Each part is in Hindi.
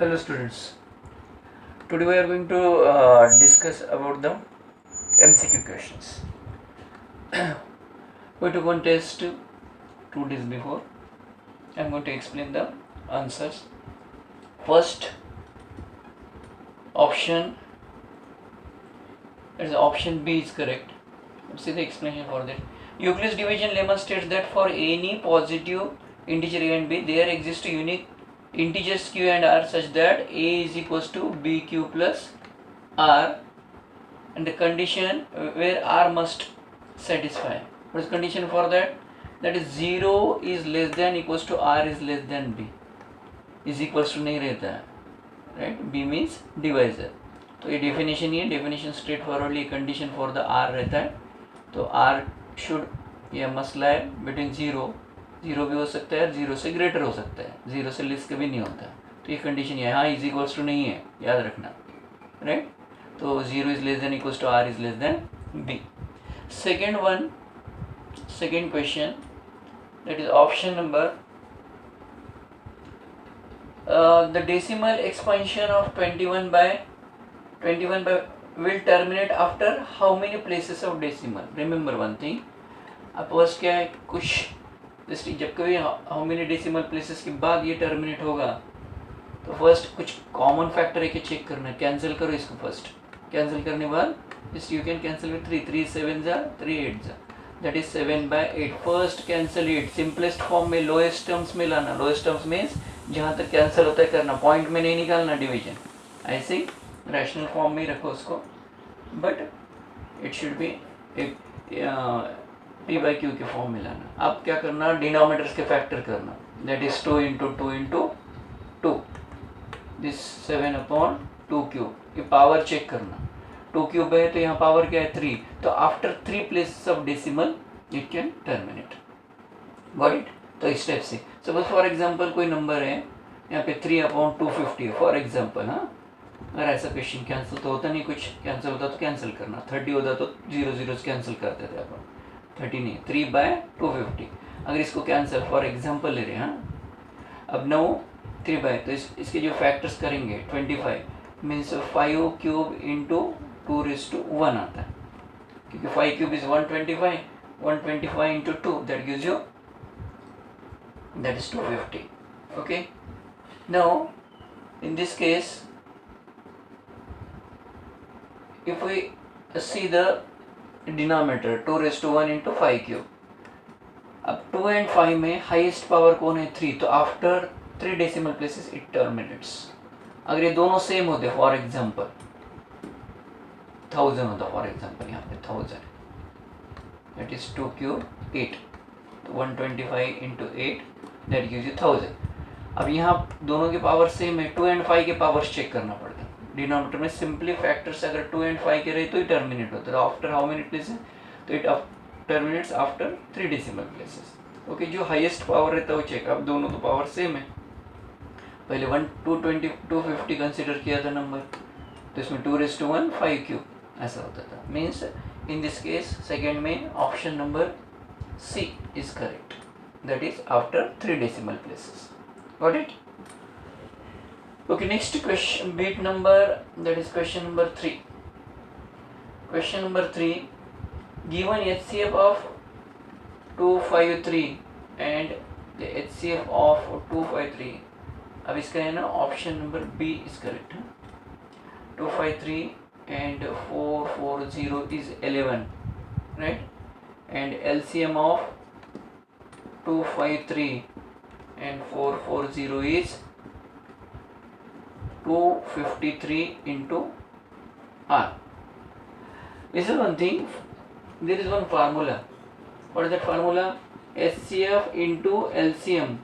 Hello students, today we are going to discuss about the MCQ questions. We took one test 2 days before. I am going to explain the answers. First option, that is option B is correct. Let's see the explanation for that. Euclid's division lemma states that for any positive integer a and b, there exists a unique integers q and r such that a is equals to bq plus r, and the condition where r must satisfy. What is condition for that? That is 0 is less than equals to r is less than b, is equals to नहीं रहता है, right? b means divisor. तो ये डेफिनेशन ही है, definition straight forwardly condition for the r रहता है. तो r शुड या मस्ट लाई बिटवीन 0 भी हो सकता है, 0 से ग्रेटर हो सकता है, 0 से लेस कभी नहीं होता. तो ये कंडीशन है, हाँ इज इक्वल्स टू नहीं है, याद रखना, राइट? तो 0 is less than equals to r is less than b. Second question, that is option number the decimal expansion of 21 by will terminate after how many places of decimal. Remember one thing, अब फर्स्ट क्या है, कुछ जस्ट जब कभी हाउ मेनी डेसिमल प्लेसेस के बाद ये टर्मिनेट होगा, तो फर्स्ट कुछ कॉमन फैक्टर है कि चेक करना है. कैंसिल करो इसको, फर्स्ट कैंसिल करने के बाद just you can cancel with 3 7 जा 3 8 जा, that is 7 by 8. First cancel 8 simplest form में, लोएस्ट टर्म्स में लाना. लोएस्ट टर्म्स मीन्स जहाँ तक कैंसिल होता है करना, पॉइंट में नहीं निकालना डिवीजन, ऐसे ही रैशनल फॉर्म में ही रखो उसको, but it should be p by q के फॉर्म में लाना. अब क्या करना, डिनोमिनेटर्स के फैक्टर करना, that is 2 into 2 into 2, this 7 upon 2 cube. ये पावर चेक करना, 2 क्यूब है तो यहाँ पावर क्या है 3, तो after 3 places of decimal it can terminate. Got it? तो इस स्टेप से सपोज फॉर एग्जांपल कोई नंबर है यहाँ पे 3 upon 250 है फॉर एग्जांपल. हाँ, अगर ऐसा क्वेश्चन कैंसिल तो होता नहीं, कुछ कैंसिल होता तो कैंसिल करना. 30 होता तो 0 0 कैंसिल करते थे अपन, 30 नहीं, 3 by 250. अगर इसको कैंसिल फॉर एग्जांपल ले रहे हैं, हाँ अब 9 3 by, तो इसके जो फैक्टर्स करेंगे 25 means 5 cube into 2 raised to 1 आता है, क्योंकि 5 cube is 125 into 2 that gives you, that is 250. Okay, now in this case if we see the denominator 2 raised to 1 into 5 cube, अब 2 and 5 में हाईएस्ट पावर कौन है 3, तो after 3 decimal places it terminates. अगर ये दोनों सेम होते, फॉर एग्जांपल 1000 होता, फॉर एग्जांपल यहाँ पे 1000, दैट इज 2 क्यूब 8, तो 125 into 8 दैट गिव्स यू 1000. अब यहाँ दोनों के पावर सेम है, 2 and 5 के पावर्स चेक करना पड़ता है. डिनोमिनेटर में सिंपली फैक्टर्स अगर 2 and 5 के रहे तो ही टर्मिनेट होता है. आफ्टर हाउ मेनी प्लेसेस, तो it terminates after 3 decimal places. Okay, जो हाईएस्ट पावर रहता है वो चेक. अब दोनों तो पावर सेम है, पहले 250 कंसिडर किया था नंबर, तो इसमें 2 raised to 1 5 क्यूब ऐसा होता था. Means in this case second में option number C is correct, that is after 3 decimal places. Got it? Okay, next question, bit number, that is question number 3. Question number 3, given HCF of 253 and the HCF of 253, अब इसका है ना option number B is correct. 253 and 440 is 11, right? And LCM of 253 and 440 is 253 into r. Listen one thing, there is one formula. What is that formula? HCF into LCM,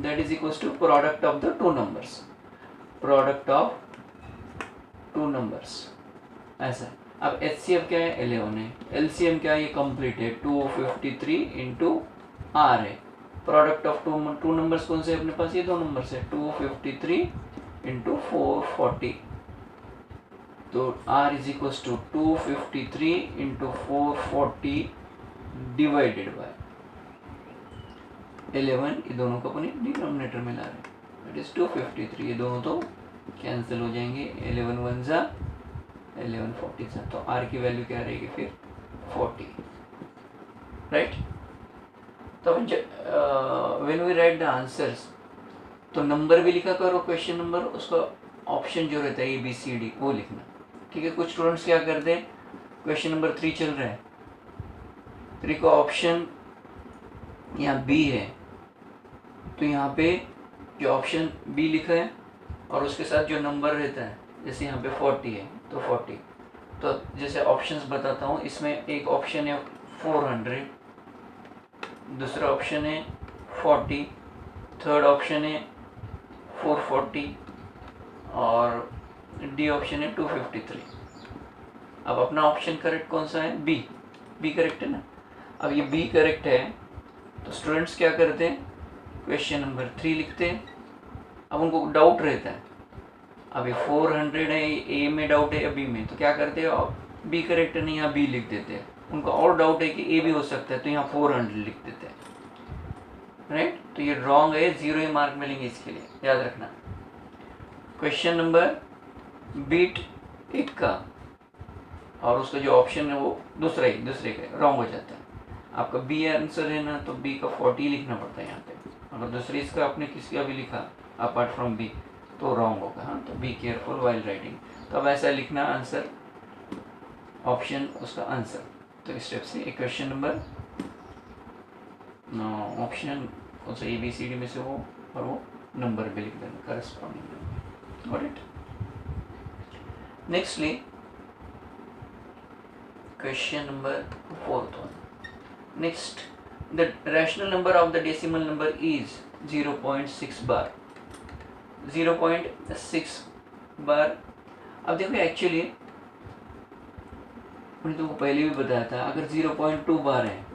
that is equals to product of the two numbers. Product of two numbers ऐसा. अब HCF क्या है 11 है, LCM क्या है ये कंप्लीट है 253 into r है. प्रोडक्ट ऑफ टू नंबर्स कौन से अपने पास, ये दो नंबर्स है 253 into 440, तो r is equals to 253 into 440 divided by 11. ये दोनों को अपने डिनोमिनेटर में ला रहे हैं, दैट इज 253. ये दोनों तो कैंसिल हो जाएंगे, 11 1 जा 11 40 जा, तो r की वैल्यू क्या रहेगी फिर 40, राइट। तो when we write the answers तो नंबर भी लिखा करो क्वेश्चन नंबर, उसका ऑप्शन जो रहता है ABCD वो लिखना, ठीक है। कुछ स्टूडेंट्स क्या करते हैं, क्वेश्चन नंबर 3 चल रहा है, 3 का ऑप्शन यहाँ B है, तो यहाँ पे जो ऑप्शन B लिखा है और उसके साथ जो नंबर रहता है, जैसे यहाँ पे 40 है तो 40, तो जैसे ऑप्शंस बताता हूँ, इसमें एक ऑप्शन है 400, दूसरा ऑप्शन है 40, थर्ड ऑप्शन है 440 और डी ऑप्शन है 253। अब अपना ऑप्शन करेक्ट कौन सा है, बी करेक्ट है ना। अब ये बी करेक्ट है तो स्टूडेंट्स क्या करते हैं, क्वेश्चन नंबर 3 लिखते हैं। अब उनको डाउट रहता है, अभी 400 है, ए में डाउट है या बी में, तो क्या करते हैं, बी करेक्ट है नहीं, यहाँ बी लिख देते हैं। उनको और डाउट है कि ए भी हो सकता है, तो यहाँ 400 लिख देते हैं, राइट। तो ये रॉन्ग है, 0 ही मार्क मिलेंगे इसके लिए, याद रखना। क्वेश्चन नंबर बीट एक का और उसका जो ऑप्शन है वो दूसरे का रॉन्ग हो जाता है। आपका बी आंसर है ना, तो बी का 40 लिखना पड़ता है यहाँ पे। अगर दूसरे इसका आपने किसी का भी लिखा अपार्ट फ्रॉम बी तो रॉन्ग होगा, हाँ। तो बी केयरफुल वाइल राइटिंग, तो अब ऐसा लिखना आंसर, ऑप्शन उसका आंसर। तो इस स्टेप से एक क्वेश्चन नंबर ऑप्शन कौन सा ABCD में से हो और वो नंबर भी लिख देना corresponding, got it. Nextly question number 4th one. Next, the rational number of the decimal number is 0.6 bar. 0.6 बार। अब देखो एक्चुअली मैंने तुमको पहले भी बताया था, अगर 0.2 बार है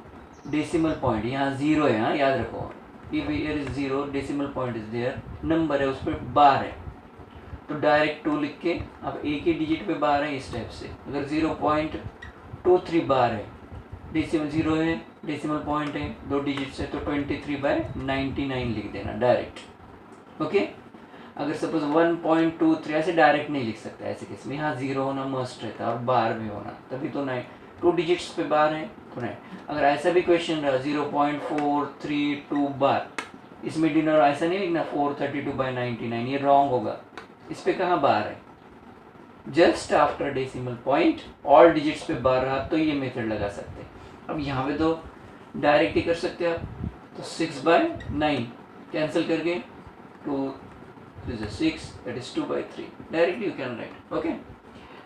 डेसिमल पॉइंट, यहाँ 0 है, हाँ याद रखो, if here is 0 decimal point is there, number है उस पर बार है, तो डायरेक्ट 2 लिख के, अब एक ही डिजिट पे बार है इस टाइप से। अगर 0.23 बार है, डेसिमल 0 है, डेसिमल पॉइंट है, 2 डिजिट से, तो 23/99 लिख देना डायरेक्ट, ओके। अगर सपोज 1.23 ऐसे डायरेक्ट नहीं लिख सकता, ऐसे केस में यहाँ 0 होना मस्ट रहता है और बार भी होना, तभी तो 9 2 डिजिट्स पे बार है तो 9। अगर ऐसा भी क्वेश्चन रहा 0.432 बार, इसमें डिनर ऐसा नहीं लिखना 432/99, ये रॉन्ग होगा। इस पे कहाँ बार है, just after decimal point all digits पे बार रहा तो ये मेथड लगा सकते हैं। अब यहाँ पे तो डायरेक्ट ही कर सकते हैं आप, तो 6/9 कैंसिल करके 2 is 6, that is 2/3, directly you can write, okay.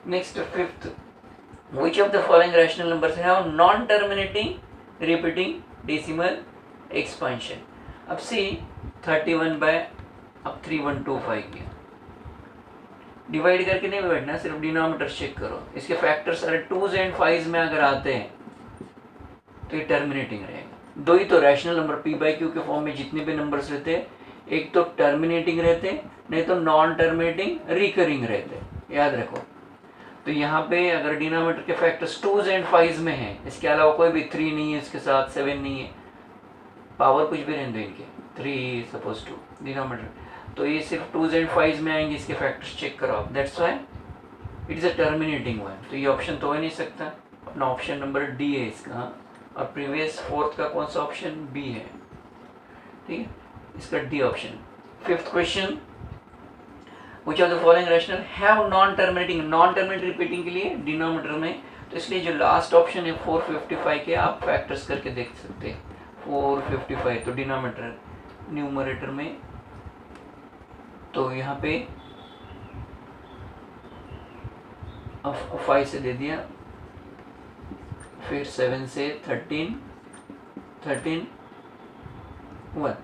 Next, 5th, which of the following rational numbers have non-terminating repeating decimal expansion? अब see 31/3125 किया, डिवाइड करके नहीं बैठना, सिर्फ डिनोमिनेटर चेक करो। इसके फैक्टर्स अरे 2s and 5s में अगर आते हैं तो ये टर्मिनेटिंग रहेगा। दो ही तो रैशनल नंबर p/q के फॉर्म में जितने भी नंबर्स रहते हैं, एक तो टर्मिनेटिंग रहते, नहीं तो नॉन टर्मिनेटिंग रिकरिंग रहते, याद रखो। तो यहाँ पे अगर डिनोमिनेटर के फैक्टर्स 2s and 5s में है, इसके अलावा कोई भी 3 नहीं है, इसके साथ 7 नहीं है, पावर कुछ भी रहने दो इनके, 3 सपोज 2 डिनोमिनेटर, तो ये सिर्फ 2s and 5s में आएंगे, इसके फैक्टर्स चेक करो आप, that's why it is a terminating one. तो ये ऑप्शन तो हो नहीं सकता, अपना ऑप्शन नंबर डी है इसका, और प्रीवियस 4th का कौन सा ऑप्शन, बी है, ठीक है, इसका D option. 5th question, which of the following rational have non-terminating repeating के लिए डिनोमिनेटर में, तो इसलिए जो लास्ट ऑप्शन है 455 के आप फैक्टर्स करके देख सकते हैं। 455 तो डिनोमिनेटर, न्यूमरेटर में तो यहाँ पे 5 से दे दिया, फिर 7 से 13 1।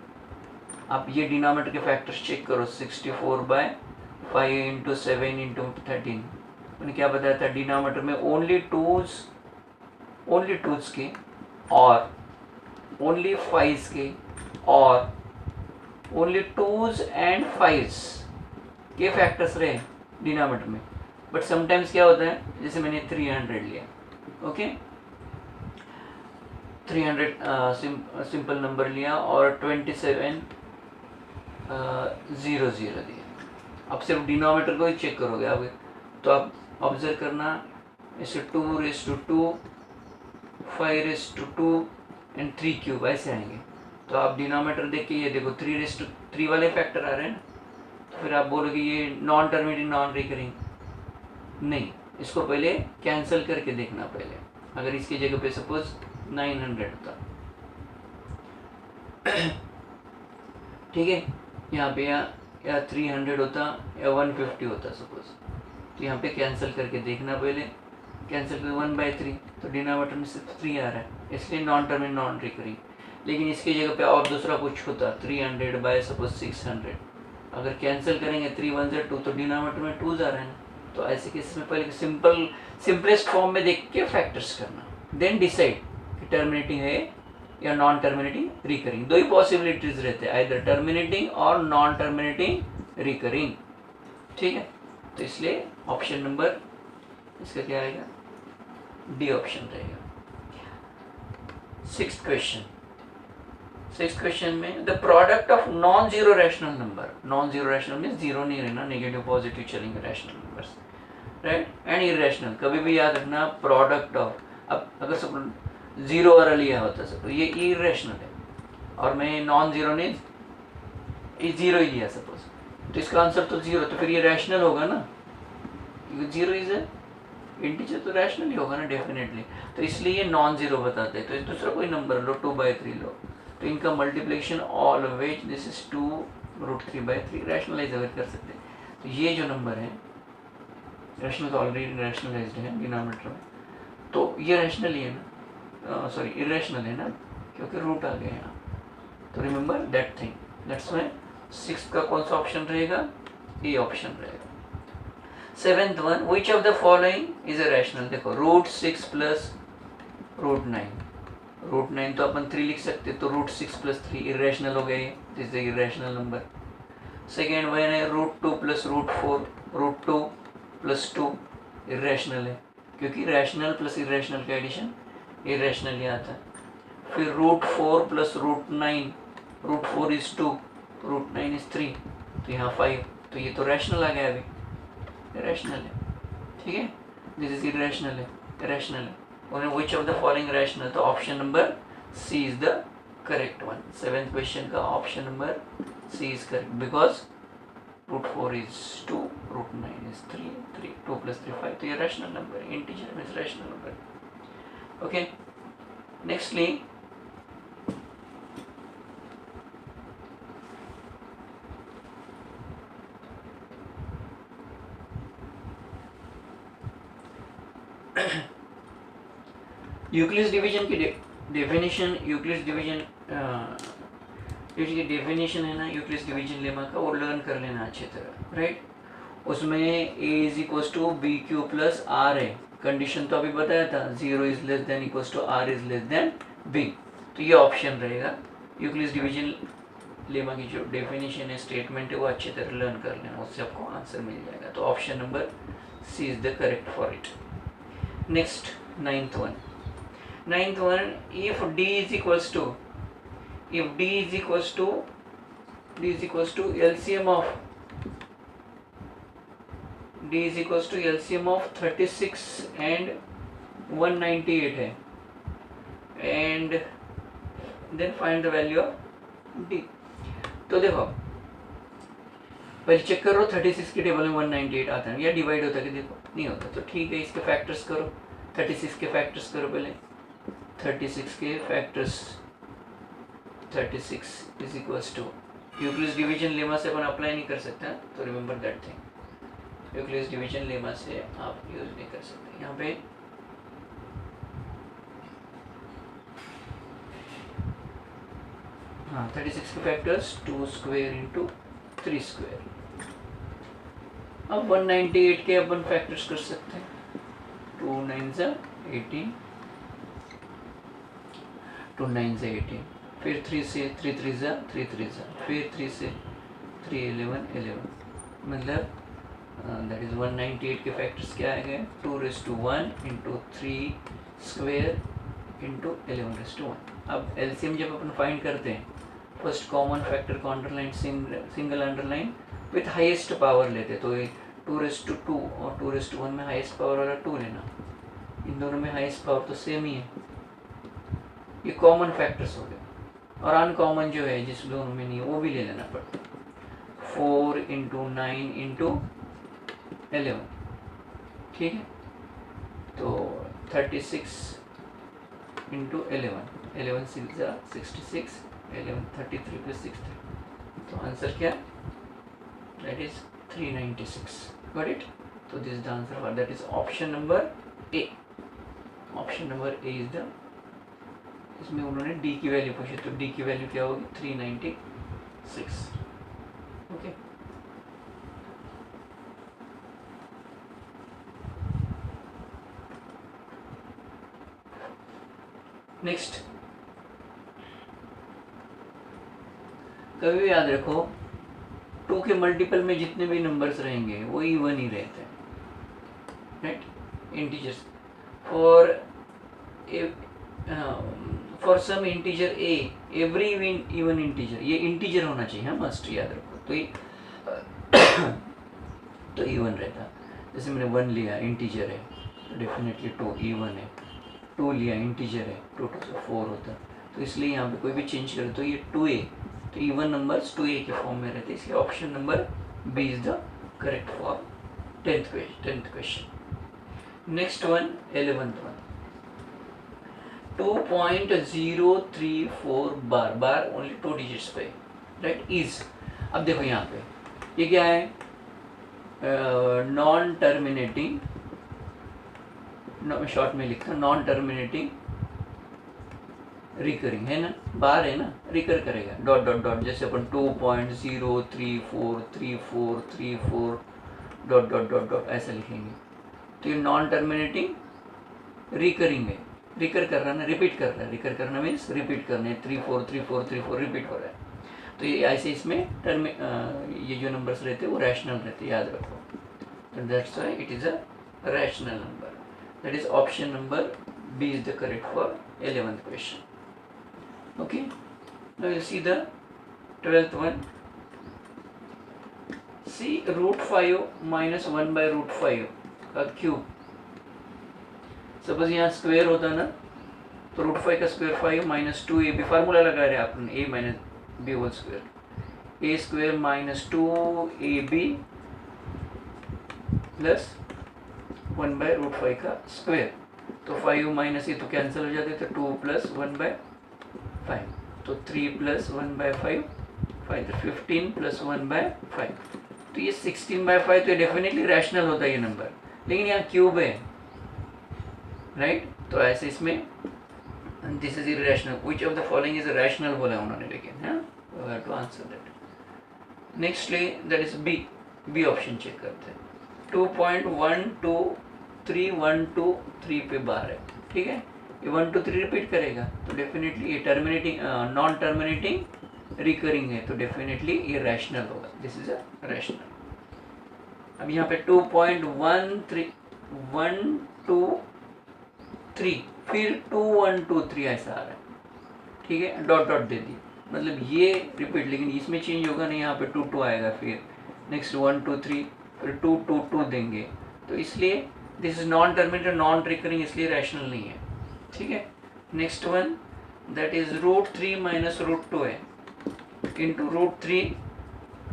आप ये डिनोमिनेटर के फैक्टर्स चेक करो, 64/5 × 7 × 13। मैंने क्या बताया था, डिनोमिनेटर में ओनली टूज के और ओनली 5s के और ओनली 2s and 5s के फैक्टर्स रहे डिनोमिनेटर में। बट समटाइम्स क्या होता है, जैसे मैंने 300 लिया, ओके, 300 सिंपल नंबर लिया और 2700 दिया। आप सिर्फ डिनोमिनेटर को ही चेक करोगे आप, तो आप ऑब्जर्व करना इसे 2^2, 5^2 एंड 3 क्यूब ऐसे आएंगे। तो आप डिनोमिनेटर देख के ये देखो 3^3 वाले फैक्टर आ रहे हैं ना, तो फिर आप बोलोगे ये नॉन टर्मिनेटिंग नॉन रिकरिंग नहीं, इसको पहले कैंसिल करके देखना पहले। अगर इसकी जगह पे सपोज 900 होता, ठीक है, यहाँ पे या 300 होता या 150 होता सपोज, तो यहाँ पे कैंसिल करके देखना पहले, कैंसिल कर 1/3, तो डिनोमिनेटर में सिर्फ 3 आ रहा है, इसलिए नॉन टर्मिनेटिंग नॉन रिकरिंग। लेकिन इसकी जगह पे और दूसरा कुछ होता 300 बाय सपोज 600, अगर कैंसिल करेंगे 3 1 2, तो डिनोमिनेटर में 2 आ रहे हैं। तो ऐसे केस में पहले सिंपलेस्ट फॉर्म में देख के फैक्टर्स करना, देन डिसाइड कि टर्मिनेटिंग है या नॉन टर्मिनेटिंग रिकरिंग। दो ही पॉसिबिलिटीज रहते हैं, आइदर टर्मिनेटिंग और नॉन टर्मिनेटिंग रिकरिंग, ठीक है। तो इसलिए ऑप्शन नंबर इसका क्या आएगा, डी ऑप्शन रहेगा। सिक्स्थ क्वेश्चन में the product of non zero rational number, non zero rational means zero नहीं रहना, नेगेटिव पॉजिटिव चलेंगे rational numbers, right, and irrational. कभी भी याद रखना प्रोडक्ट ऑफ, अब अगर सपोज जीरो वाला लिया होता सपोज ये इरेशनल है और मैं नॉन जीरो ने जीरो ही लिया सपोज, तो इसका आंसर तो जीरो, तो फिर ये रैशनल होगा ना, क्योंकि जीरो इज इंटीजर, तो रैशनल ही होगा ना डेफिनेटली। तो इसलिए ये नॉन जीरो बताते हैं। तो इस दूसरा कोई नंबर लो 2/3 लो, तो इनका multiplication always this is 2√3/3 rationalise अगर कर सकते हैं। तो ये जो नंबर है रैशनल तो ऑलरेडी रैशनलाइज्ड है डिनोमिनेटर में, तो ये रैशनल ही है ना, सॉरी इरेशनल है ना, क्योंकि रूट आ गया यहाँ। तो remember that thing, that's why 6 का कौन सा ऑप्शन रहेगा, ए ऑप्शन रहेगा। 7th one, which of the following is a rational. देखो √6 प्लस √9, √9 तो अपन 3 लिख सकते, तो √6 प्लस 3 इरेशनल हो गए, this is the irrational number. Second one है √2 प्लस √4, √2 प्लस 2 इरेशनल है, क्योंकि रैशनल प्लस इरेशनल का एडिशन इरेशनल ही आता है। फिर √4 प्लस √9, √4 इज 2, √9 इज 3, तो यहाँ 5, तो ये तो रैशनल आ गया, अभी रैशनल है, ठीक है, दिस इज इरेशनल है, रैशनल है। और which of the following rational, तो option number C is the correct one. 7th question का option number C is correct, because √4 is 2, √9 is 3, 2 plus 3 5, तो ये रैशनल नंबर है, integer means rational number. Okay, nextly Euclid's division की डेफिनेशन, यूक्लिड्स डिवीजन की डेफिनेशन है ना यूक्लिड्स डिवीजन लेमा का, वो लर्न कर लेना अच्छी तरह, राइट। उसमें a is equal to B Q plus R है, कंडीशन तो अभी बताया था, 0 is less than equal to R is less than B, तो ये ऑप्शन रहेगा। यूक्लिड्स डिवीजन लेमा की जो डेफिनेशन है, स्टेटमेंट है, वो अच्छी तरह लर्न कर लेना, उससे आपको आंसर मिल जाएगा। तो option number C is the correct for it. Next 9th one, if d is equals to LCM of 36 and 198 है, and then find the value of d। तो देखो पहले चेक करो 36 के टेबल में 198 आता है या डिवाइड होता है कि देखो नहीं होता, तो ठीक है, इसके फैक्टर्स करो, 36 के फैक्टर्स करो पहले, 36 के factors, 36 is equals to, Euclid's division lemma से अपन अप्लाई नहीं कर सकते हैं, तो remember that thing, Euclid's division lemma से आप यूज नहीं कर सकते। यहाँ पे हाँ 36 के फैक्टर्स 2 स्क्वायर इंटू 3 स्क्वायर। अब 198 के अपन फैक्टर्स कर सकते हैं, 2 9 ज़ा 18, 2 9 ज़ा 18, फिर 3 से 3 3 ज़ा 3 3 ज़ा, फिर 3 से 3 11 11, मतलब दैट इज 198 के फैक्टर्स क्या आ गए, 2⁻1 इंटू 3 स्क्वायर इंटू 11⁻1। अब एलसीएम जब अपन फाइंड करते हैं, फर्स्ट कॉमन फैक्टर को underline single underline with highest power लेते, तो ये 2/2 और 2/1 में हाईएस्ट पावर वाला 2 लेना, इन दोनों में हाईएस्ट पावर तो सेम ही है, ये कॉमन फैक्टर्स हो गए। और अनकॉमन जो है जिस दोनों में नहीं है वो भी ले लेना पड़ता, 4 × 9 × 11, ठीक है। तो 36 × 11 6 × 66, 11 33 + 6 तो आंसर क्या, दैट इज 396, गॉट इट। तो this is the answer for that is option number A, option number A is the, इसमें उन्होंने डी की वैल्यू पूछी, तो डी की वैल्यू क्या होगी 396, ओके। नेक्स्ट, कभी भी याद रखो 2 के मल्टीपल में जितने भी नंबर्स रहेंगे वो इवन ही रहते हैं, right, integers. For some integer A every even integer, ये इंटीजर होना चाहिए, हाँ मस्ट याद रखो, तो ये तो इवन रहता। जैसे मैंने 1 लिया इंटीजर है तो डेफिनेटली 2 इवन है, 2 लिया इंटीजर है 2 2 से 4 होता, तो इसलिए यहाँ पे कोई भी चेंज करे तो ये 2a, तो इवन नंबर्स 2a के फॉर्म में रहते हैं, इसलिए option number B is the correct for 10th question. Next one 11th one, 2.034 बार ओनली 2 डिजिट्स पे, राइट, इज। अब देखो यहाँ पे ये क्या है, नॉन टर्मिनेटिंग, शॉर्ट में लिखता नॉन टर्मिनेटिंग रिकरिंग है ना, बार है ना, रिकर करेगा, डॉट डॉट डॉट, जैसे अपन 2.0343434 डॉट डॉट डॉट डॉट ऐसा लिखेंगे, तो ये नॉन टर्मिनेटिंग रिकरिंग है, रिकर कर रहा है ना, रिपीट कर रहा है, रिकर करना मीन्स रिपीट करना है, 343434 रिपीट हो रहा है, तो ये ऐसे इसमें ये जो नंबर्स रहते हैं वो रैशनल रहते हैं, याद रखो, तो that's why it is a rational number, that is option number B is the correct for 11th question. Okay, now you see the 12th one. See √5 minus 1/√5 का क्यूब, सपोज यहाँ स्क्वायर होता ना, तो √5 का स्क्वायर 5 minus 2ab, फार्मूला लगा रहे आपने a minus b whole square, a square minus 2ab plus 1/√5 का स्क्वायर, तो 5 माइनस ये तो कैंसिल हो जाते, तो 2 + 1/5, तो 3 + 1/5 5, तो 15 + 1/5, तो ये 16/5, तो डेफिनेटली रैशनल होता है ये नंबर, लेकिन यहाँ क्यूब है, राइट, तो ऐसे इसमें this is irrational, which of the following is rational बोला उन्होंने, लेकिन हाँ we have to answer that. Nextly that is B option check करते हैं, 2.123 पे बार है, ठीक है, ये 1 2 3 रिपीट करेगा, तो डेफिनेटली ये टर्मिनेटिंग नॉन टर्मिनेटिंग रिकरिंग है, तो डेफिनेटली ये रैशनल होगा, दिस इज अ रैशनल। अब यहाँ पे 2.123 फिर 2 1 2 3 ऐसा आ रहा है, ठीक है, डॉट डॉट दे दी, मतलब ये रिपीट, लेकिन इसमें चेंज होगा नहीं, यहाँ पे 2 2 आएगा, फिर नेक्स्ट 1 2 3 फिर 2 2 2 देंगे, तो इसलिए this is non terminating non recurring, इसलिए रैशनल नहीं है, ठीक है। Next one that is √3 minus √2 है इंटू √3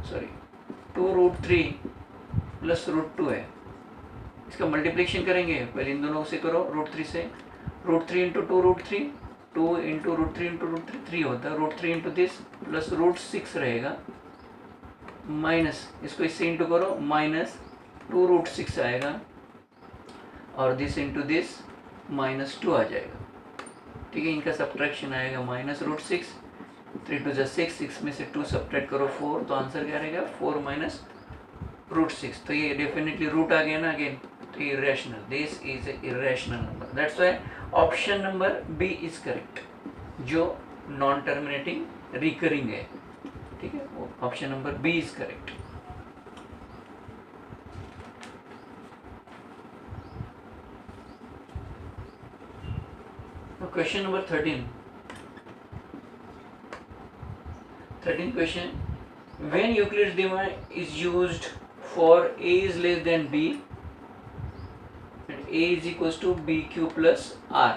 सॉरी 2√3 प्लस √2 है, इसका मल्टीप्लिकेशन करेंगे, पहले इन दोनों से करो, √3 से, √3 × 2√3 2 × √3 × √3 3 होता है, √3 इंटू दिस प्लस √6 रहेगा, माइनस इसको इससे इंटू करो, माइनस 2√6 आएगा, और दिस इंटू दिस -2 आ जाएगा, ठीक है, इनका सब्ट्रैक्शन आएगा -√6, 3 2 6, 6 में से 2 सब्ट्रैक्ट करो 4, तो आंसर क्या रहेगा 4 - √6, तो ये डेफिनेटली रूट आ गया ना अगेन, तो irrational, this is a irrational number, that's why option number B is correct, जो नॉन टर्मिनेटिंग रिकरिंग है, ठीक है, वो option number B is correct. Question number 13. 13th question, when Euclid's lemma is used for a is less than b and a is equals to bq plus r,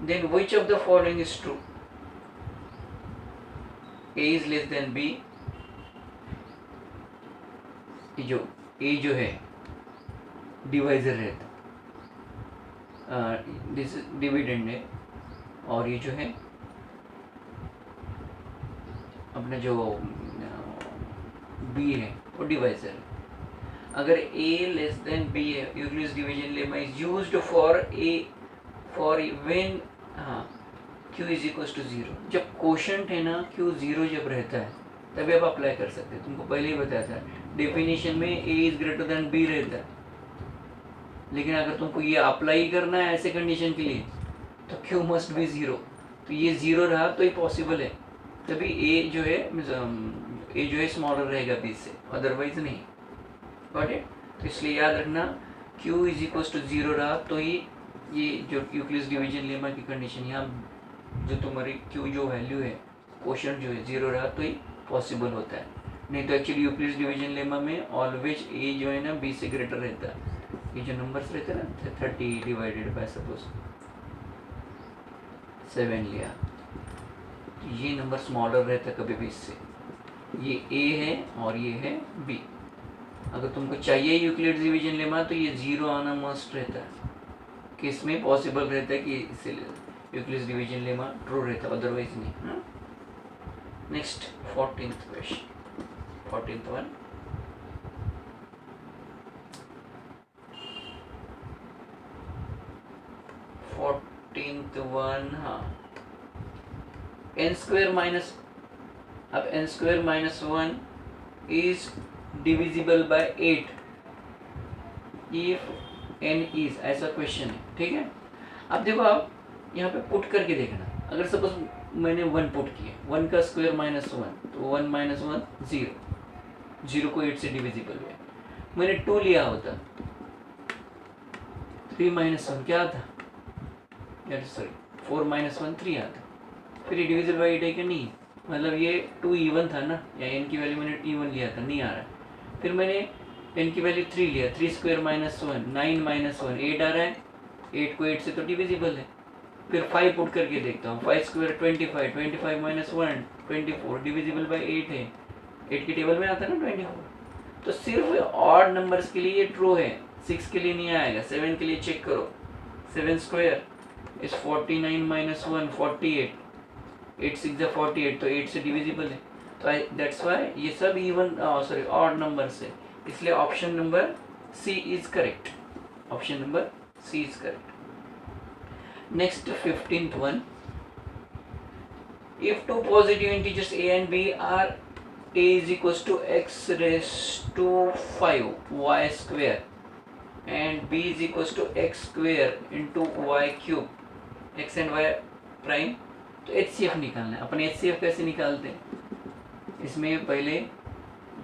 then which of the following is true? a is less than b, जो a जो है डिवाइजर रहता, डिविडेंड है, और ये जो है अपना जो b है वो डिवाइजर है. अगर a लेस देन b है, Euclid's division lemma is used for when q is equals to 0. जब कोशेंट है ना q 0 जब रहता है तभी आप अप्लाई कर सकते हैं. तुमको पहले ही बताया था डेफिनेशन में a is greater than b रहता है, लेकिन अगर तुमको ये अप्लाई करना है ऐसे कंडीशन के लिए तो q मस्ट बी 0. तो ये 0 रहा तो ये पॉसिबल है, तभी a जो है स्मॉलर रहेगा b से, अदरवाइज नहीं. Got it? तो इसलिए याद रखना q इज इक्वल्स टू 0 रहा तो ही ये जो यूक्लिड्स डिवीजन लेमा की कंडीशन, यहाँ जो तुम्हारी q जो वैल्यू है कोशेंट जो है 0 रहा तो ही पॉसिबल होता है. नहीं तो एक्चुअली यूक्लिड्स डिवीजन लेमा में ऑलवेज a जो है ना b से ग्रेटर रहता है. ये जो नंबर्स रहते हैं ना 30 डिवाइडेड बाय सपोज 7 लिया, तो ये नंबर स्मॉलर रहता है कभी भी इससे. ये a है और ये है b. अगर तुमको चाहिए यूक्लिड्स डिवीजन लेमा तो ये 0 आना मस्ट रहता है, कि इसमें पॉसिबल रहता है कि इससे यूक्लिड्स डिवीजन लेमा ट्रू रहता है, अदरवाइज नहीं. Next 14th question, 14th one. हाँ, n स्क्वायर माइनस, अब n square minus 1 is divisible by 8 if n is, ऐसा क्वेश्चन है. ठीक है, अब देखो आप यहाँ पे पुट करके देखना. अगर सपोज मैंने 1 पुट किया, 1 का स्क्वायर माइनस 1 तो 1 माइनस 1 0, 0 को 8 से डिविजिबल है. मैंने 2 लिया होता, 3 माइनस 1 क्या आता, सॉरी 4 माइनस 1 3 आता. फिर ये डिविजिबल बाई 8 है कि नहीं, मतलब ये 2 इवन था ना, या n की वैल्यू मैंने इवन लिया था, नहीं आ रहा. फिर मैंने n की वैल्यू 3 लिया, 3 स्क्वायर माइनस 1 9 माइनस 1 8 आ रहा है. 8 को 8 से तो डिविजिबल है. फिर 5 पुट करके देखता हूँ, 5 स्क्वायर 25, 25 माइनस 1 24, डिविजिबल बाई 8 है. 8 के टेबल में आता है ना 24. तो सिर्फ ऑड नंबर्स के लिए ये ट्रू है, 6 के लिए नहीं आएगा. 7 के लिए चेक करो, 7 स्क्वायर इज 49 माइनस 1 48, 8 6 जा 48, तो 8 से डिविजिबल है. तो दैट्स व्हाई ये सब इवन सॉरी ऑड नंबर्स है, इसलिए option number C is correct. Option number C is correct. Next 15th one. If two positive integers a and b are a is equals to x raised to 5 y square and b is equals to x square into y cube, x and y prime, तो HCF निकालना है. अपन HCF कैसे निकालते हैं, इसमें पहले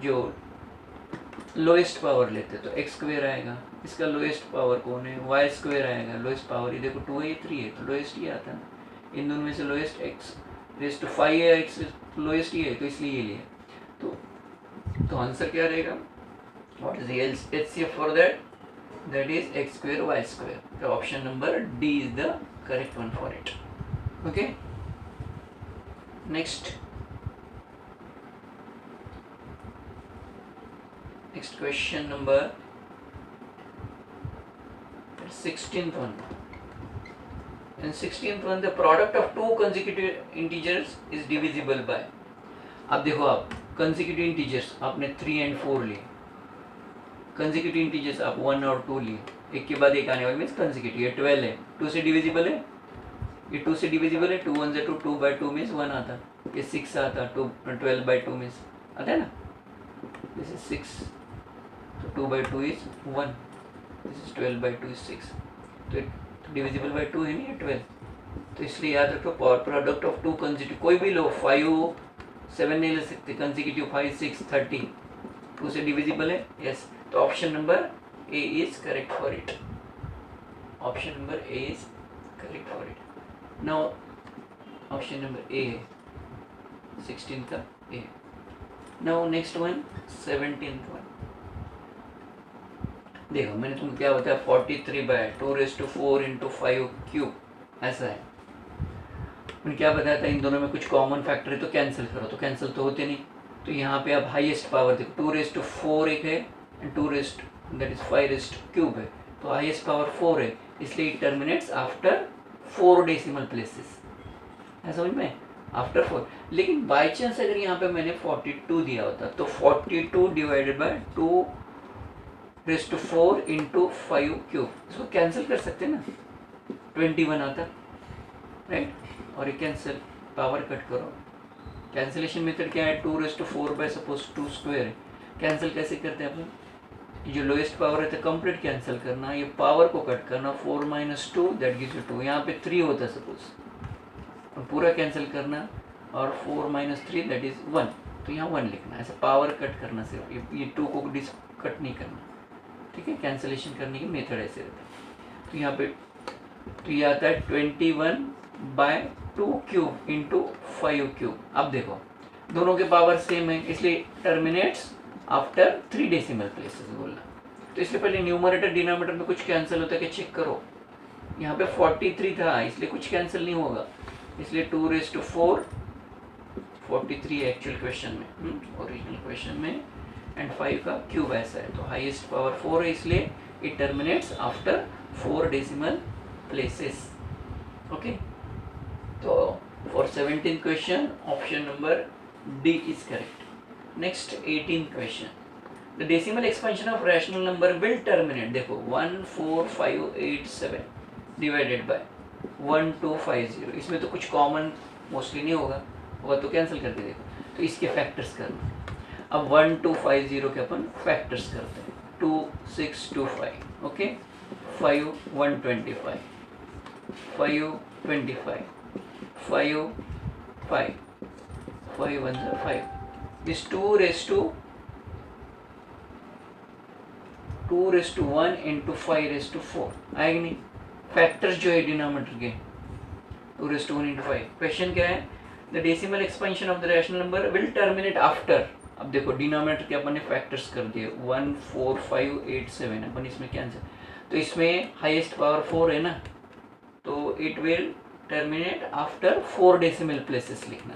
जो लोएस्ट पावर लेते हैं तो x स्क्वायर आएगा, इसका लोएस्ट पावर कौन है, y स्क्वायर आएगा. लोएस्ट पावर ये देखो 2 है 3 है, तो लोएस्ट ही आता है. इन दोनों में से लोएस्ट x रेज़ टू 5 है, x लोएस्ट ही है, तो इसलिए ये लिया. तो आंसर क्या रहेगा, what is the HCF for that, that is x square y square. So option number D is the correct one for it. Okay, next question number 16th one. In 16th one, the product of two consecutive integers is divisible by. अब देखो आप consecutive integers आपने 3 and 4 लिए, कंसेक्यूटिव इंटीजर्स आप 1 और 2 लिए, एक के बाद एक आने वाले मीन्स कंसेक्यूटिव. ये 12 है, 2 से डिविजिबल है, ये 2 से डिविजिबल है, 2 1 से 2, 2 बाई 2 मीन्स 1 आता. ये 6 आता, 12 बाई 2 मीन्स आता है ना, दिस इज 6, तो 2 by 2 is 1, this is 12 by 2 is 6, तो डिविजिबल बाई 2 है नहीं ये 12. तो इसलिए याद रखो प्रोडक्ट ऑफ 2 कंसेक्यूटिव, कोई भी लो 5 7 नहीं ले सकते, कंसेक्यूटिव 5 6 30, 2 से डिविजिबल है. यस, तो option number A is correct for it. Option number A is correct for it. Now option number A है 16 का A. Now next one 17th one. देखो मैंने तुमको क्या बताया 43/2⁴ इंटू 5 क्यूब ऐसा है। मैंने क्या बताया था इन दोनों में कुछ कॉमन फैक्टर है तो कैंसिल करो, तो कैंसिल तो होते नहीं। तो यहाँ पे अब हाईएस्ट पावर देखो 2⁴ एक है एंड 5⁵ है, तो हाईएस्ट पावर 4 है, इसलिए it terminates after 4 decimal places. है समझ में? आफ्टर 4। लेकिन बाई चांस अगर यहाँ पे मैंने 42 दिया होता तो 42 डिवाइडेड बाय 2⁴ इंटू 5 क्यूब, इसको कैंसिल कर सकते हैं ना, 21 आता, राइट। और ये कैंसिल, पावर कट करो। कैंसिलेशन मेथड क्या है? 2⁴ बाय सपोज 2 स्क्वायर है। कैंसिल कैसे करते हैं अपन? जो लोएस्ट पावर है तो कंप्लीट कैंसिल करना, ये पावर को कट करना, 4 - 2 दैट गिव्स यू 2। यहाँ पे 3 होता है सपोज, और पूरा कैंसिल करना, और 4 - 3 दैट इज 1, तो यहाँ 1 लिखना। ऐसे पावर कट करना, सिर्फ ये 2 को कट नहीं करना, ठीक है। कैंसिलेशन करने की मेथड ऐसे रहता है। तो यहाँ पे तो ये आता है 21/2 क्यूब इंटू 5 क्यूब। अब देखो दोनों के पावर सेम है, इसलिए टर्मिनेट्स आफ्टर 3 डेसिमल प्लेसेस बोलना। तो इसलिए पहले न्यूमरेटर डिनोमिनेटर में कुछ कैंसिल होता है कि चेक करो। यहाँ पे 43 था, इसलिए कुछ कैंसिल नहीं होगा, इसलिए 2⁴ 43 है एक्चुअल क्वेश्चन में, ओरिजिनल क्वेश्चन में, एंड 5 का क्यूब ऐसा है। तो हाईएस्ट पावर 4 है, इसलिए it terminates after 4 decimal places. Okay, तो for 17th question option number D is correct. Next 18th question, the decimal expansion of rational number will terminate, देखो 14587 डिवाइडेड बाय 1250। इसमें तो कुछ कॉमन मोस्टली नहीं होगा तो कैंसिल करके देखो। तो इसके फैक्टर्स करना। अब 1250 के अपन फैक्टर्स करते हैं। 2625, ओके, 5 125, 5 25, 5 5, 5 1 5, दिस 2⁴ इंटू 5⁴ आएगी नहीं। फैक्टर्स जो है डिनोमिनेटर के 2⁴ इंटू 5। क्वेश्चन क्या है? The decimal expansion of the rational number will terminate after. अब देखो डिनोमिनेटर के अपन ने फैक्टर्स कर दिए 14587, अपन इसमें कैंसिल, तो इसमें हाईएस्ट पावर 4 है ना, तो it will terminate after 4 decimal places लिखना,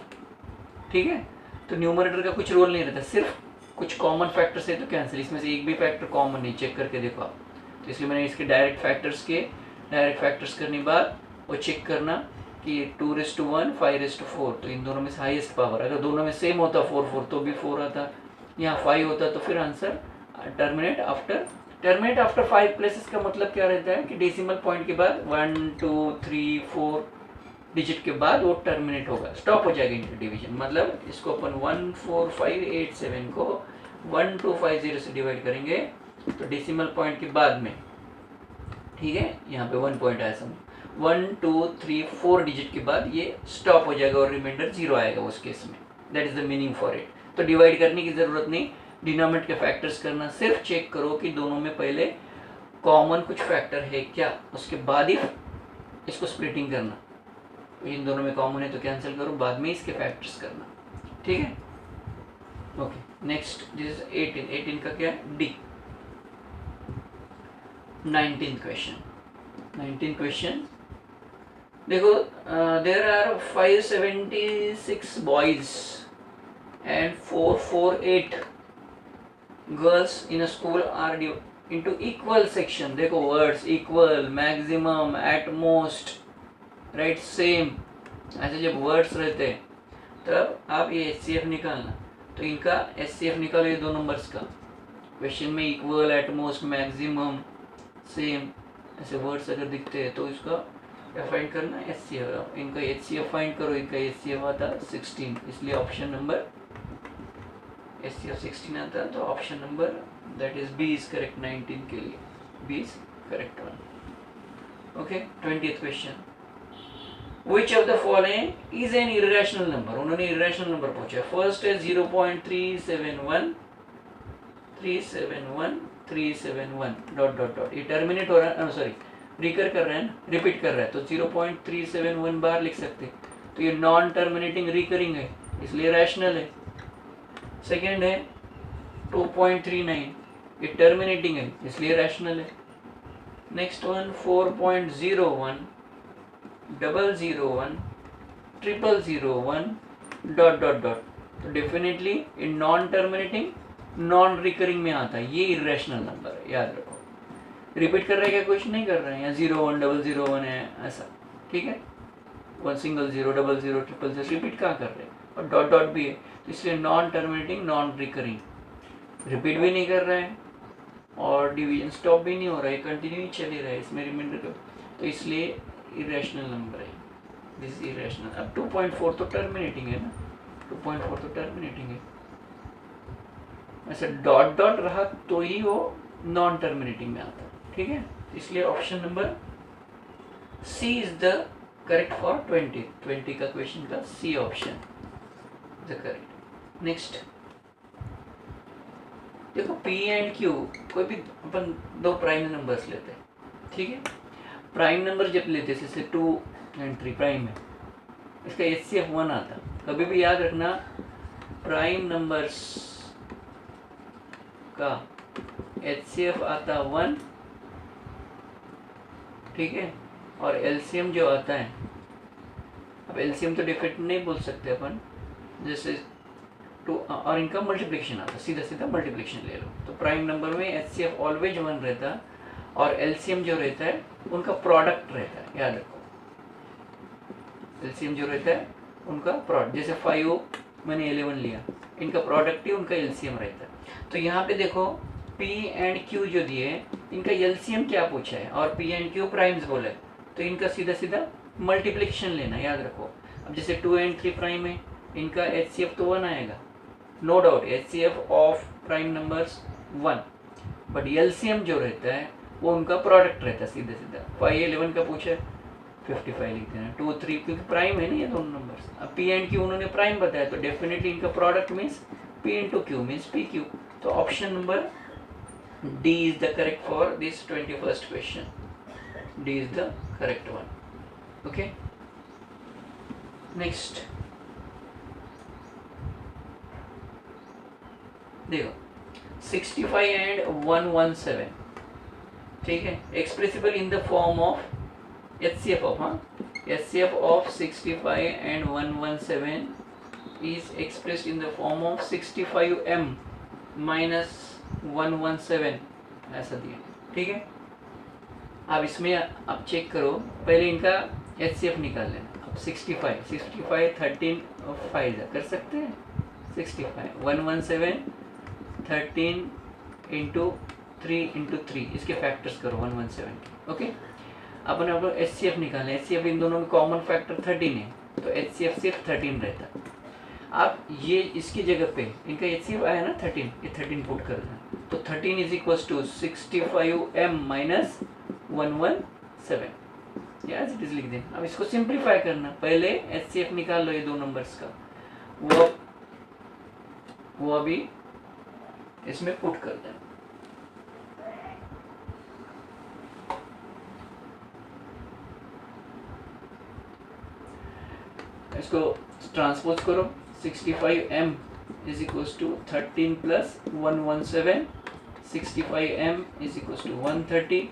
ठीक है। तो न्यूमरेटर का कुछ रोल नहीं रहता, सिर्फ कुछ कॉमन फैक्टर्स है तो कैंसिल। इसमें से एक भी फैक्टर कॉमन नहीं, चेक करके देखो आप। तो इसलिए मैंने इसके डायरेक्ट फैक्टर्स करने के बाद वो चेक करना कि 2⁴ 5⁴, तो इन दोनों में से हाईएस्ट पावर, अगर दोनों में सेम होता 4 तो भी 4 आता, यहाँ 5 होता तो फिर आंसर टर्मिनेट आफ्टर 5 प्लेसेस का मतलब क्या रहता है कि डेसिमल पॉइंट के बाद 1 2 3 4 डिजिट के बाद वो टर्मिनेट होगा, स्टॉप हो जाएगा इंटर डिवीजन। मतलब इसको अपन 14587 को 1250 से डिवाइड करेंगे तो डेसिमल पॉइंट के बाद में, ठीक है, यहाँ पे 1 पॉइंट आया समझ, 1 2 3 4 डिजिट के बाद ये स्टॉप हो जाएगा और रिमाइंडर 0 आएगा उस केस में। That is the meaning for it. तो डिवाइड करने की जरूरत नहीं, डिनोमिनेटर के फैक्टर्स करना, सिर्फ चेक करो कि दोनों में पहले कॉमन कुछ फैक्टर है क्या, उसके बाद ही इसको स्प्लिटिंग करना। इन दोनों में कॉमन है तो कैंसिल करो, बाद में इसके फैक्टर्स करना, ठीक है। ओके, नेक्स्ट दिस 18 का क्या है? डी। 19th क्वेश्चन देखो, there are 576 boys and 448 girls in a school are into equal section। देखो words equal, maximum, at most, right, same, ऐसे जब वर्ड्स रहते हैं तब आप ये HCF निकालना। तो इनका HCF निकालो ये 2 नंबर्स का। क्वेश्चन में इक्वल, एटमोस्ट, मैक्सिमम, सेम ऐसे वर्ड्स अगर दिखते हैं तो इसका क्या फाइंड करना? HCF। इनका HCF फाइंड करो, इनका HCF आता 16, इसलिए ऑप्शन नंबर HCF 16 आता है, तो option number that is B is correct. 19 के लिए B is correct one. Okay, 20th question, Which of the following is an irrational number? उन्होंने irrational number पूछा। फर्स्ट है 0.371 डॉट। ये टर्मिनेट हो रहा है, सॉरी रिकर कर रहा है ना, रिपीट कर रहा है, तो 0.371 बार लिख सकते। तो ये नॉन टर्मिनेटिंग रिकरिंग है, इसलिए रैशनल है। सेकेंड है 2.39, ये टर्मिनेटिंग है इसलिए रैशनल है। Next one 4.01, 001, 0001, dot dot dot, तो definitely in non terminating non recurring में आता है, ये इरेशनल नंबर है, याद रखो। रिपीट कर रहे हैं क्या, क्वेश्चन नहीं कर रहे हैं, या 01, 001 है ऐसा, ठीक है। 1 सिंगल 0, 00, 000 रिपीट कहाँ कर रहे हैं, और डॉट डॉट भी है, तो इसलिए non terminating non recurring, repeat भी नहीं कर रहे हैं और डिवीजन स्टॉप भी नहीं हो रहा है, कंटिन्यू ही चल ही रहा है इसमें रिमाइंडर का, तो इसलिए इरेशनल नंबर है, दिस इरेशनल। अब 2.4 तो टर्मिनेटिंग है ना, 2.4 तो टर्मिनेटिंग है, ऐसा डॉट डॉट रहा तो ही वो नॉन टर्मिनेटिंग में आता है, ठीक है। इसलिए option number C is the correct for 20 का क्वेश्चन का C option the correct. Next देखो P एंड Q, कोई भी अपन दो प्राइम नंबर्स लेते हैं, ठीक है। प्राइम नंबर जब लेते हैं जैसे 2 और 3 प्राइम है, इसका HCF 1 आता। कभी भी याद रखना प्राइम नंबर्स का HCF आता 1, ठीक है, और LCM जो आता है, अब LCM तो डिफरेंट नहीं बोल सकते अपन, जैसे 2 और इनका मल्टीप्लिकेशन आता, सीधा सीधा मल्टीप्लिकेशन ले लो, तो प्राइम नंबर में HCF ऑलवेज 1 रहता है और LCM जो रहता है उनका प्रोडक्ट रहता है, याद रखो। LCM जो रहता है उनका प्रोडक्ट, जैसे 5 मैंने 11 लिया, इनका प्रोडक्ट ही उनका LCM रहता है। तो यहाँ पे देखो P एंड Q जो दिए, इनका LCM क्या पूछा है और P एंड Q प्राइम्स बोले, तो इनका सीधा सीधा मल्टीप्लिकेशन लेना, याद रखो। अब जैसे 2 एंड 3 प्राइम है, इनका HCF तो 1 आएगा, no doubt HCF of prime numbers 1, but LCM जो रहता है वो उनका प्रोडक्ट रहता है, सीधा सीधा। 5 11 का पूछा है, 55 लिख देना, 2 3 क्योंकि प्राइम है ना ये दोनों नंबर्स। अब P एंड Q उन्होंने प्राइम बताया, तो डेफिनेटली इनका product means P into Q means PQ, तो option number D is the correct for this 21st question. D is the correct one. Okay. Next. देखो 65 and 117, ठीक है, expressible in the form of HCF of, हाँ, HCF of 65 and 117 is expressed in the form of 65m minus 117 ऐसा दिया, ठीक है। अब इसमें आप चेक करो, पहले इनका HCF निकाल लेना। अब 65 13 और 5 कर सकते हैं, 65 117 13 इंटू 3 इंटू 3, इसके फैक्टर्स करो 117 के, ओके। अपन आपको HCF निकालना है, HCF इन दोनों में कॉमन फैक्टर 13 है, तो HCF सिर्फ 13 रहता है। आप ये इसकी जगह पे इनका HCF आया ना 13, ये 13 पुट कर देना, तो 13 is equal to 65m minus 117, as it is लिख देना। अब इसको सिंप्लीफाई करना, पहले HCF निकाल लो ये दो नंबर्स का, वो अभी इसमें पुट कर देना। इसको ट्रांसपोज करो, 65m is equals to 13 plus 117, 65m is equals to 130,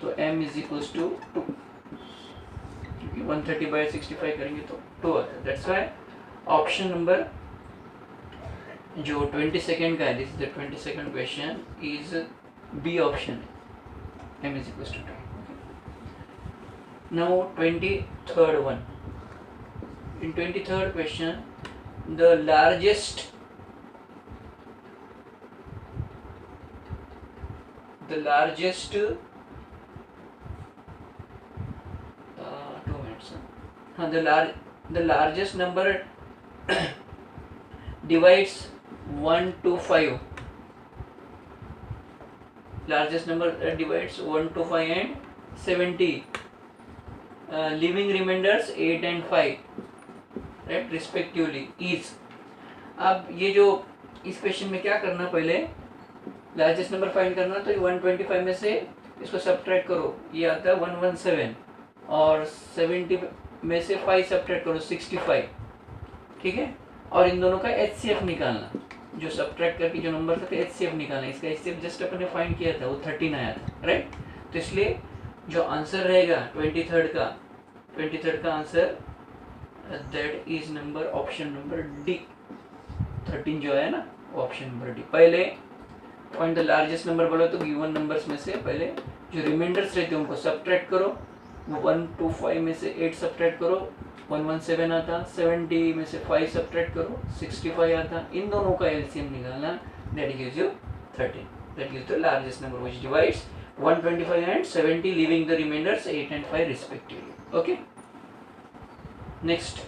तो m इज इक्वल्स टू 2, क्योंकि 130 बाय 65 करेंगे तो 2 आता है। दैट्स व्हाई ऑप्शन नंबर जो 22nd का है, this is the 22nd question, is B option, m is equals to 2। Now 23rd one, in 23rd question, the largest 2 minutes, the largest number divides 1 to 5, largest number divides 1 to 5 and 70, leaving remainders 8 and 5, right, respectively is. अब ये जो इस क्वेश्चन में क्या करना, पहले लार्जेस्ट नंबर फाइंड करना, तो 125 में से इसको सब्ट्रैक्ट करो, ये आता है 117, और 70 में से 5 सब्ट्रैक्ट करो 65, ठीक है। और इन दोनों का HCF निकालना, जो सब्ट्रैक्ट करके जो नंबर थे HCF निकालना। इसका HCF जस्ट अपन ने फाइंड किया था, वो 13 आया था, राइट। तो इसलिए जो आंसर रहेगा 23rd का answer that is number option number D. 13 जो है ना वो ऑप्शन नंबर डी। पहले फाइंड द लार्जेस्ट नंबर बोलो तो गिवन नंबर्स में से पहले जो रिमाइंडर्स रहते हैं उनको सब्ट्रैक्ट करो। 1 to 5 में से 8 सब्ट्रैक्ट करो, 117 आता। 70 में से 5 सब्ट्रैक्ट करो, 65 आता। इन दोनों का एलसीएम निकालना, that gives you 13। That gives the largest number which divides 125 and 70, leaving the remainders 8 and 5 respectively. Okay. Next,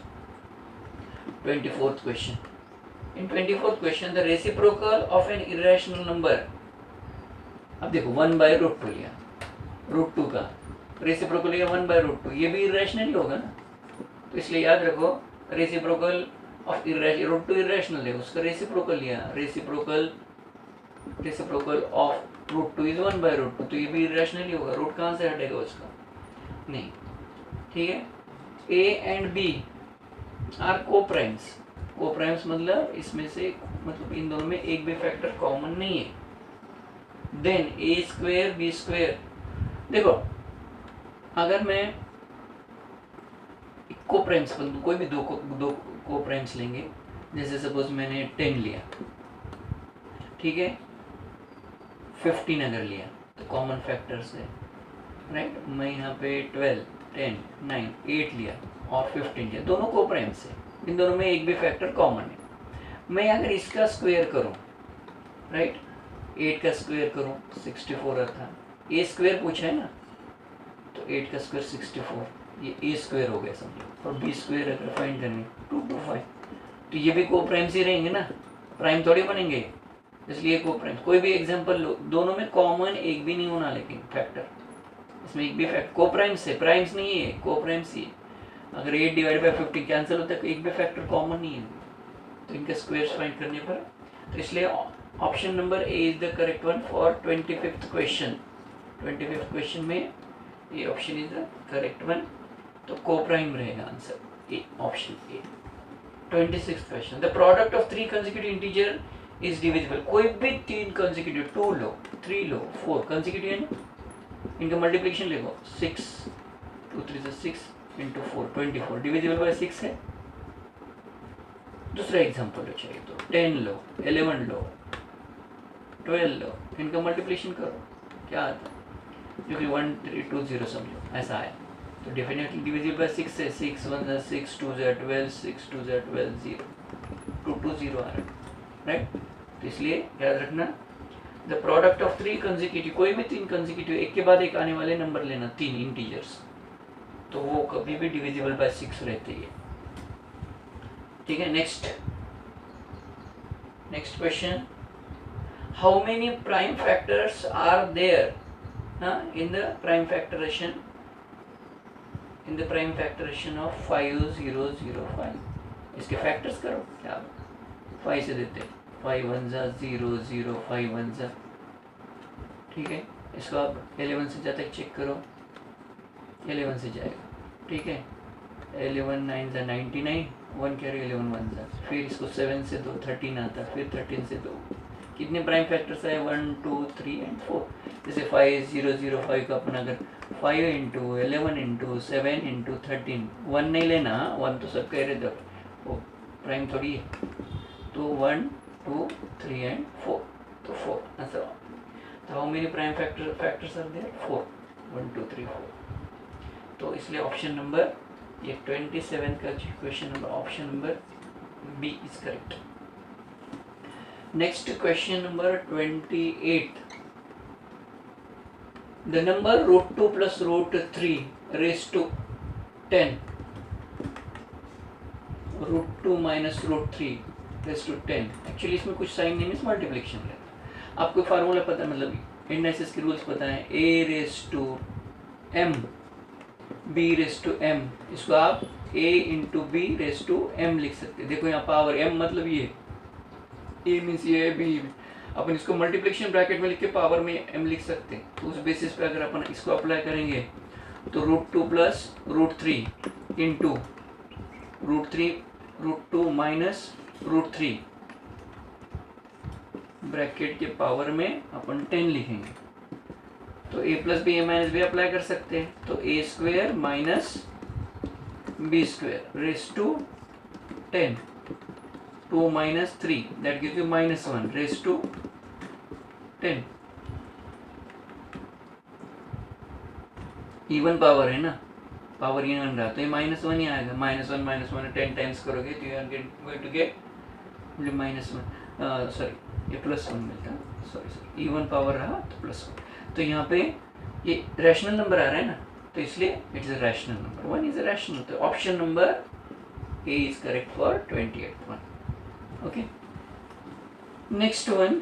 24th question. In 24th question, the reciprocal of an irrational number. अब देखो 1/√2 लिया, √2 का रेसिप्रोकल लिया 1/√2, ये भी इरेशनल ही होगा ना। तो इसलिए याद रखो रेसिप्रोकल ऑफ √2 इरेशनल है, उसका रेसिप्रोकल लिया, रेसिप्रोकल ऑफ √2 इज 1/√2, तो ये भी इरेशनल ही होगा। रूट कहाँ से हटेगा उसका, नहीं, ठीक है। A and B are coprimes. Coprimes मतलब इसमें से, मतलब इन दोनों में एक भी फैक्टर कॉमन नहीं है। देन A² B², देखो अगर मैं कोप्राइम्स कोई भी दो कोप्राइम्स लेंगे, जैसे सपोज मैंने 10 लिया, ठीक है, 15 अगर लिया तो कॉमन फैक्टर्स है, राइट। मैं यहाँ पे 12, 10, 9, 8 लिया और 15 लिया, दोनों कोप्राइम्स है, इन दोनों में एक भी फैक्टर कॉमन है। मैं अगर इसका स्क्वायर करूँ, राइट, 8 का स्क्वायर करूँ 64 आता। A² पूछा है ना, तो 8 का स्क्वायर 64, ये A² हो गया समझो। और B² अगर फाइंड करेंगे 225, तो ये भी कोप्राइम्स ही रहेंगे ना, प्राइम थोड़ी बनेंगे, इसलिए कोप्राइम्स। कोई भी एग्जांपल लो, दोनों में कॉमन एक भी नहीं होना, लेकिन फैक्टर इसमें एक भी फैक्टर कोप्राइम्स है, प्राइम्स नहीं है, कोप्राइम्स ही है। अगर 8/15 कैंसिल होता है तो एक भी फैक्टर कॉमन नहीं है, तो इनके स्क्वायर्स फाइंड करने पर, तो इसलिए option number A is the correct one for 25th question. 25th question में ये option is the correct one, तो कोप्राइम रहेगा answer A, option A. 26th question, the product of 3 consecutive integer is divisible. कोई भी 3 कंसेक्यूटिव, 2 लो, 3 लो, 4 कंसेक्यूटिव है ना, इनका मल्टीप्लिकेशन लिखो 6, 2 3 से 6 इंटू 4, 24, डिविजिबल बाय 6 है। दूसरा एग्जांपल लो चाहिए तो 10 लो, 11 लो, 12 लो, इनका मल्टीप्लिकेशन करो, क्या आता है, जो कि 1320 समझो ऐसा है, तो डेफिनेटली डिविजिबल बाय 6 है। 6 1 जा 6, 2 जा 12, 6 2 जा 12, 0, 220 आ रहा है, राइट। तो इसलिए याद रखना, द प्रोडक्ट ऑफ 3 कंसेक्यूटिव, कोई भी 3 कंसेक्यूटिव एक के बाद एक आने वाले नंबर लेना, 3 इंटीजर्स, तो वो कभी भी डिविजिबल बाय 6 रहते हैं, ठीक है। Next question, how many prime factors are there in the prime factorization of 5005। इसके फैक्टर्स करो, क्या 5 से देते हैं, 5 1 जा 0 0, 5 1 जा, ठीक है। इसको आप 11 से जाता है चेक करो, 11 से जाएगा, ठीक है। 11 9 जा 99, 1 कैरी 11 1 जा, फिर इसको 7 से 2 13 आता, फिर 13 से 2, कितने प्राइम फैक्टर्स है 1 2 3 एंड 4। जैसे 5 0 0 5 का अपन अगर 5 इंटू 11 इंटू 7 इंटू 13, 1 नहीं लेना, 1 तो सब कह रहे थे, वो प्राइम थोड़ी है, तो 1 2 3 एंड 4, तो 4 आंसर। तो how many prime factors are there, 4, 1 2 3 4। तो इसलिए ऑप्शन नंबर ये 27 का question number option number B is correct. Next question number 28, the number √2 plus √3 raised to 10, √2 minus √3 raised to 10। Actually इसमें कुछ साइन नहीं है, मल्टीप्लिकेशन है। आपको फार्मूला पता है, मतलब इंडाइसिस के रूल्स पता है, a raised to m, b raised to m, इसको आप a into b raised to m लिख सकते हैं। देखो यहाँ पावर m मतलब ये a मीन्स ये b, अपन इसको मल्टीप्लिकेशन ब्रैकेट में लिख के पावर में m लिख सकते हैं। तो उस बेसिस पे अगर अपन इसको अप्लाई करेंगे तो √2 plus √3 इंटू √2 माइनस √3 ब्रैकेट के पावर में अपन 10 लिखेंगे, तो a plus B A minus B apply कर सकते हैं, तो a square minus B square raise to 10, 2 minus 3 that gives you -1 raised to 10. Even power है ना, पावर इवन रहा तो ये -1 ही आएगा, -1 10 टाइम्स करोगे तो you are going to get -1, sorry ये +1 मिलता है, सॉरी इवन पावर रहा तो +1, तो यहाँ पे ये रैशनल नंबर आ रहा है ना, तो इसलिए it is a rational number, 1 is a rational, तो option number A is correct for 28th one. Okay, next one,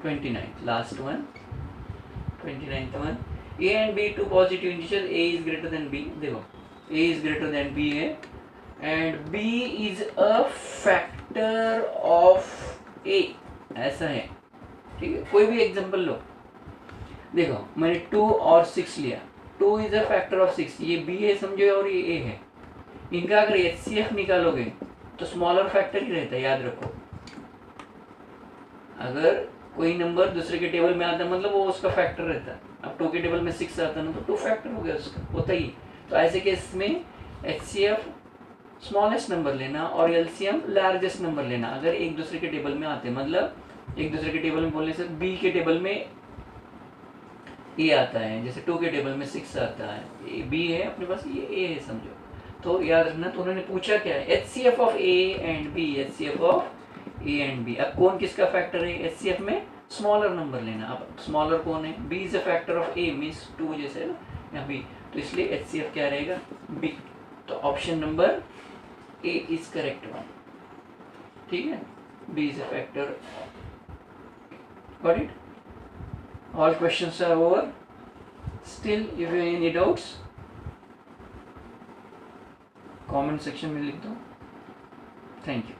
29th, last one, 29th one. A and B two positive integers, A is greater than B. देखो A is greater than B है and B is a factor of A, ऐसा है, ठीक है. कोई भी एग्जांपल लो, देखो मैंने 2 और 6 लिया, 2 is a factor of 6, ये B है समझो और ये A है, इनका अगर HCF निकालोगे तो स्मॉलर फैक्टर ही रहता है, याद रखो. अगर कोई नंबर दूसरे के टेबल में आता है मतलब वो उसका फैक्टर रहता है. अब 2 के टेबल में 6 आता है ना, तो 2 फैक्टर हो गया उसका, होता ही. तो ऐसे केस में HCF स्मॉलेस्ट नंबर लेना और LCM लार्जेस्ट नंबर लेना, अगर एक दूसरे के टेबल में आते हैं, मतलब एक दूसरे के टेबल में बोलने से B के टेबल में A आता है, जैसे 2 के टेबल में 6 आता है, B है अपने पास, ये A है समझो, तो याद रखना. तो उन्होंने पूछा क्या है, HCF of A and B, HCF of A and B. अब कौन किसका फैक्टर है, HCF में स्मॉलर नंबर लेना. अब स्मॉलर कौन है, B is a factor of A, means 2 जैसे ना यहाँ B, तो इसलिए HCF क्या रहेगा, B. तो option number A is correct one, ठीक है. B is a factor. Got it? All questions are over. Still if you any doubts comment section में लिख दो. Thank you.